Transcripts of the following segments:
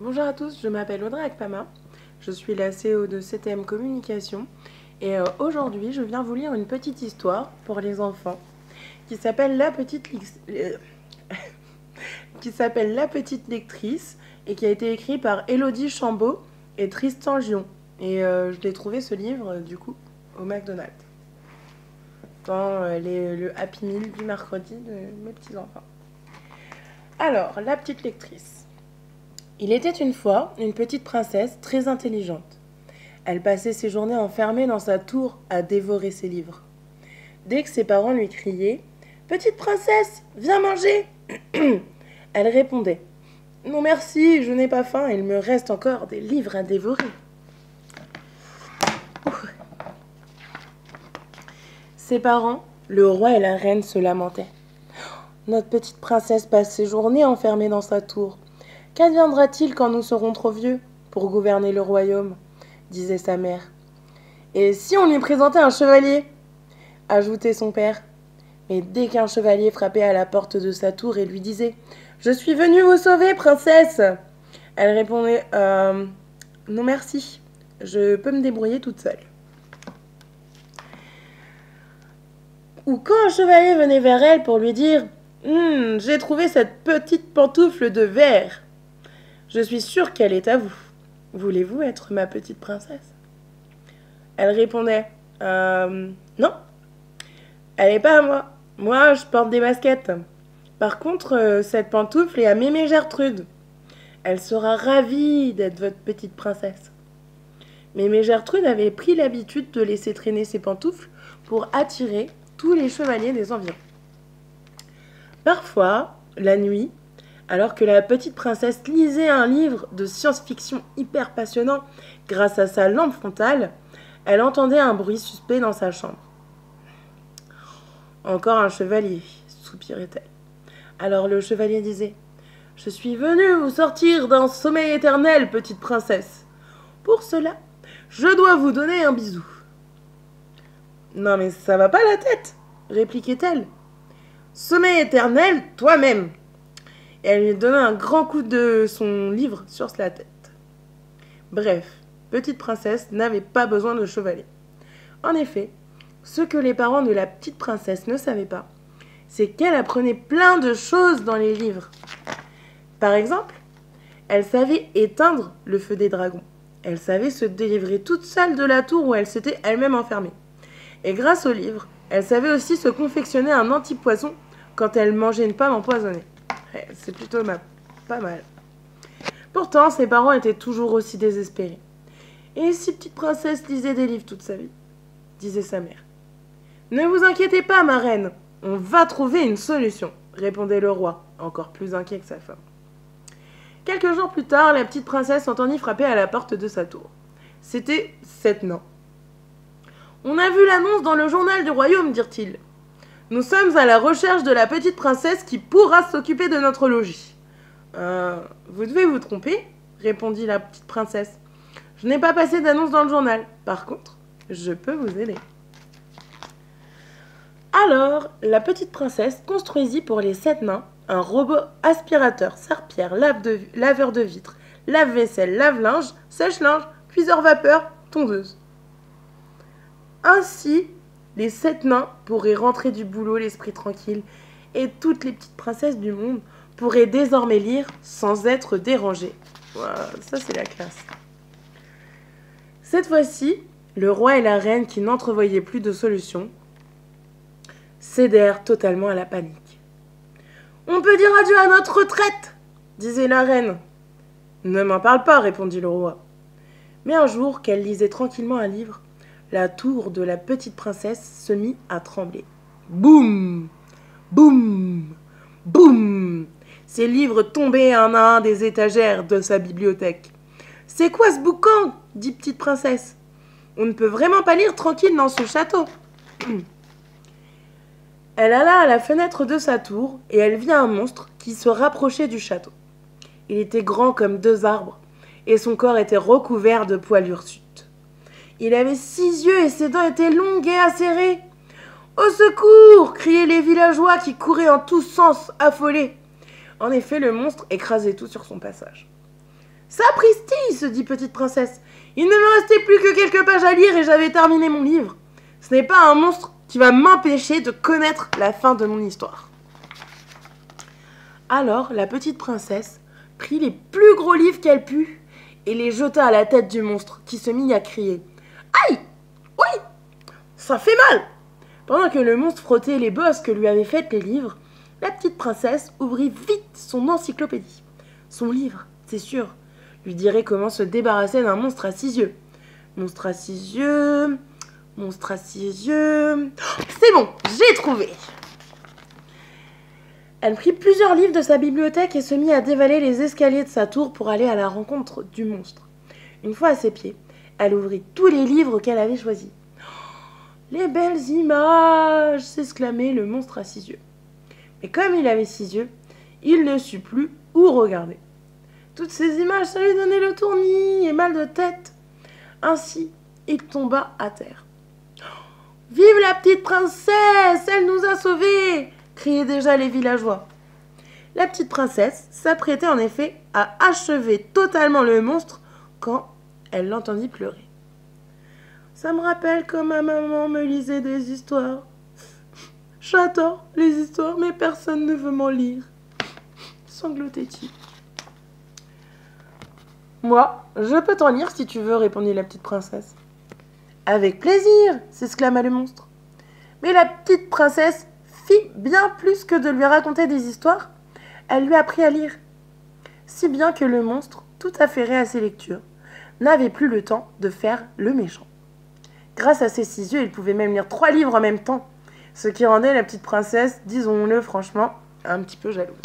Bonjour à tous, je m'appelle Audrey Akpama, je suis la CO de CTM Communication et aujourd'hui je viens vous lire une petite histoire pour les enfants qui s'appelle La Petite Lectrice et qui a été écrite par Élodie Chambaud et Tristan Gion. Et je l'ai trouvé ce livre du coup au McDonald's dans le Happy Meal du mercredi de mes petits-enfants. Alors, La Petite Lectrice. Il était une fois une petite princesse très intelligente. Elle passait ses journées enfermée dans sa tour à dévorer ses livres. Dès que ses parents lui criaient « Petite princesse, viens manger !» elle répondait « Non merci, je n'ai pas faim, il me reste encore des livres à dévorer. » Ses parents, le roi et la reine, se lamentaient. « Notre petite princesse passe ses journées enfermée dans sa tour. Qu'adviendra-t-il quand nous serons trop vieux pour gouverner le royaume ?» disait sa mère. « Et si on lui présentait un chevalier ?» ajoutait son père. Mais dès qu'un chevalier frappait à la porte de sa tour et lui disait « Je suis venu vous sauver, princesse !» elle répondait « Non merci, je peux me débrouiller toute seule. » Ou quand un chevalier venait vers elle pour lui dire « J'ai trouvé cette petite pantoufle de verre. Je suis sûre qu'elle est à vous. Voulez-vous être ma petite princesse ?» Elle répondait « Non, elle n'est pas à moi. Moi, je porte des baskets. Par contre, cette pantoufle est à Mémé Gertrude. Elle sera ravie d'être votre petite princesse. » Mémé Gertrude avait pris l'habitude de laisser traîner ses pantoufles pour attirer tous les chevaliers des environs. Parfois, la nuit, alors que la petite princesse lisait un livre de science-fiction hyper passionnant grâce à sa lampe frontale, elle entendait un bruit suspect dans sa chambre. « Encore un chevalier, soupirait-elle. Alors le chevalier disait « Je suis venu vous sortir d'un sommeil éternel, petite princesse. Pour cela, je dois vous donner un bisou. » « Non mais ça va pas la tête, répliquait-elle. Sommeil éternel, toi-même. Et elle lui donna un grand coup de son livre sur la tête. Bref, petite princesse n'avait pas besoin de chevalier. En effet, ce que les parents de la petite princesse ne savaient pas, c'est qu'elle apprenait plein de choses dans les livres. Par exemple, elle savait éteindre le feu des dragons. Elle savait se délivrer toute seule de la tour où elle s'était elle-même enfermée. Et grâce au livre, elle savait aussi se confectionner un antipoison quand elle mangeait une pomme empoisonnée. C'est plutôt pas mal. Pourtant, ses parents étaient toujours aussi désespérés. « Et si petite princesse lisait des livres toute sa vie ?» disait sa mère. « Ne vous inquiétez pas, ma reine, on va trouver une solution, » répondait le roi, encore plus inquiet que sa femme. Quelques jours plus tard, la petite princesse entendit frapper à la porte de sa tour. C'était 7 nains. « On a vu l'annonce dans le journal du royaume, dirent-ils. Nous sommes à la recherche de la petite princesse qui pourra s'occuper de notre logis. »« Vous devez vous tromper, » répondit la petite princesse. « Je n'ai pas passé d'annonce dans le journal. Par contre, je peux vous aider. » Alors, la petite princesse construisit pour les 7 nains un robot aspirateur, serpillère, laveur de vitres, lave-vaisselle, lave-linge, sèche-linge, cuiseur vapeur, tondeuse. Ainsi, les 7 nains pourraient rentrer du boulot l'esprit tranquille et toutes les petites princesses du monde pourraient désormais lire sans être dérangées. Wow, ça c'est la classe. Cette fois-ci, le roi et la reine, qui n'entrevoyaient plus de solution, cédèrent totalement à la panique. « On peut dire adieu à notre retraite !» disait la reine. « Ne m'en parle pas !» répondit le roi. Mais un jour qu'elle lisait tranquillement un livre, la tour de la petite princesse se mit à trembler. Boum! Boum! Boum! Ses livres tombaient un à un des étagères de sa bibliothèque. « C'est quoi ce boucan ?» dit petite princesse. « On ne peut vraiment pas lire tranquille dans ce château. » Elle alla à la fenêtre de sa tour et elle vit un monstre qui se rapprochait du château. Il était grand comme 2 arbres et son corps était recouvert de poils hirsutes. Il avait 6 yeux et ses dents étaient longues et acérées. « Au secours !» criaient les villageois qui couraient en tous sens, affolés. En effet, le monstre écrasait tout sur son passage. Sapristi, se dit Petite Princesse. Il ne me restait plus que quelques pages à lire et j'avais terminé mon livre. Ce n'est pas un monstre qui va m'empêcher de connaître la fin de mon histoire. Alors la petite princesse prit les plus gros livres qu'elle put et les jeta à la tête du monstre qui se mit à crier. Aïe! Oui! Ça fait mal! Pendant que le monstre frottait les bosses que lui avaient faites les livres, la petite princesse ouvrit vite son encyclopédie. Son livre, c'est sûr, lui dirait comment se débarrasser d'un monstre à 6 yeux. Monstre à 6 yeux... Monstre à 6 yeux... C'est bon, j'ai trouvé! Elle prit plusieurs livres de sa bibliothèque et se mit à dévaler les escaliers de sa tour pour aller à la rencontre du monstre. Une fois à ses pieds, elle ouvrit tous les livres qu'elle avait choisis. « Les belles images !» s'exclamait le monstre à 6 yeux. Mais comme il avait 6 yeux, il ne sut plus où regarder. Toutes ces images, ça lui donnait le tournis et mal de tête. Ainsi, il tomba à terre. « Vive la petite princesse! Elle nous a sauvés !» criaient déjà les villageois. La petite princesse s'apprêtait en effet à achever totalement le monstre quand elle l'entendit pleurer. Ça me rappelle quand ma maman me lisait des histoires. J'adore les histoires, mais personne ne veut m'en lire. Sanglotait-il. Moi, je peux t'en lire si tu veux, répondit la petite princesse. Avec plaisir, s'exclama le monstre. Mais la petite princesse fit bien plus que de lui raconter des histoires. Elle lui apprit à lire. Si bien que le monstre, tout affairé à ses lectures, n'avait plus le temps de faire le méchant. Grâce à ses 6 yeux, il pouvait même lire 3 livres en même temps, ce qui rendait la petite princesse, disons-le franchement, un petit peu jalouse.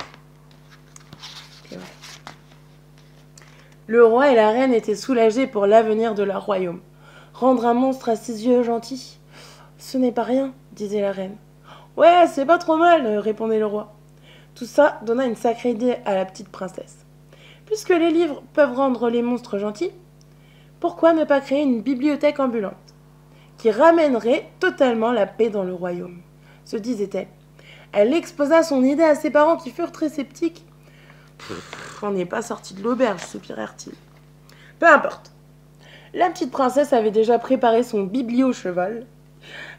Et ouais. Le roi et la reine étaient soulagés pour l'avenir de leur royaume. Rendre un monstre à 6 yeux gentil, ce n'est pas rien, disait la reine. Ouais, c'est pas trop mal, répondait le roi. Tout ça donna une sacrée idée à la petite princesse. Puisque les livres peuvent rendre les monstres gentils, pourquoi ne pas créer une bibliothèque ambulante qui ramènerait totalement la paix dans le royaume, se disait-elle. Elle exposa son idée à ses parents qui furent très sceptiques. On n'est pas sorti de l'auberge, soupirèrent-ils. Peu importe. La petite princesse avait déjà préparé son biblio-cheval.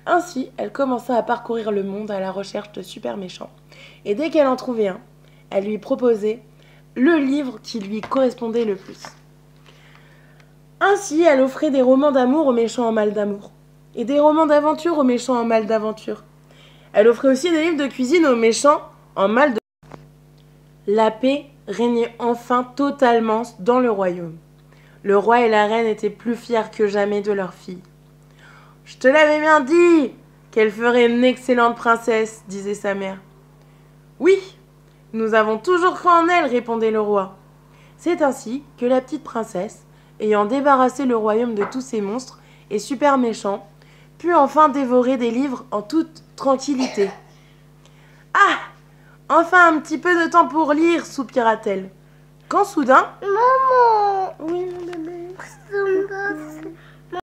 Ainsi, elle commença à parcourir le monde à la recherche de super méchants. Et dès qu'elle en trouvait un, elle lui proposait le livre qui lui correspondait le plus. Ainsi, elle offrait des romans d'amour aux méchants en mal d'amour, et des romans d'aventure aux méchants en mal d'aventure. Elle offrait aussi des livres de cuisine aux méchants en mal de... La paix régnait enfin totalement dans le royaume. Le roi et la reine étaient plus fiers que jamais de leur fille. « Je te l'avais bien dit qu'elle ferait une excellente princesse, » disait sa mère. « Oui, nous avons toujours cru en elle, » répondait le roi. C'est ainsi que la petite princesse, ayant débarrassé le royaume de tous ces monstres et super méchants, put enfin dévorer des livres en toute tranquillité. « Ah! Enfin un petit peu de temps pour lire, soupira-t-elle. Quand soudain... Maman! Oui,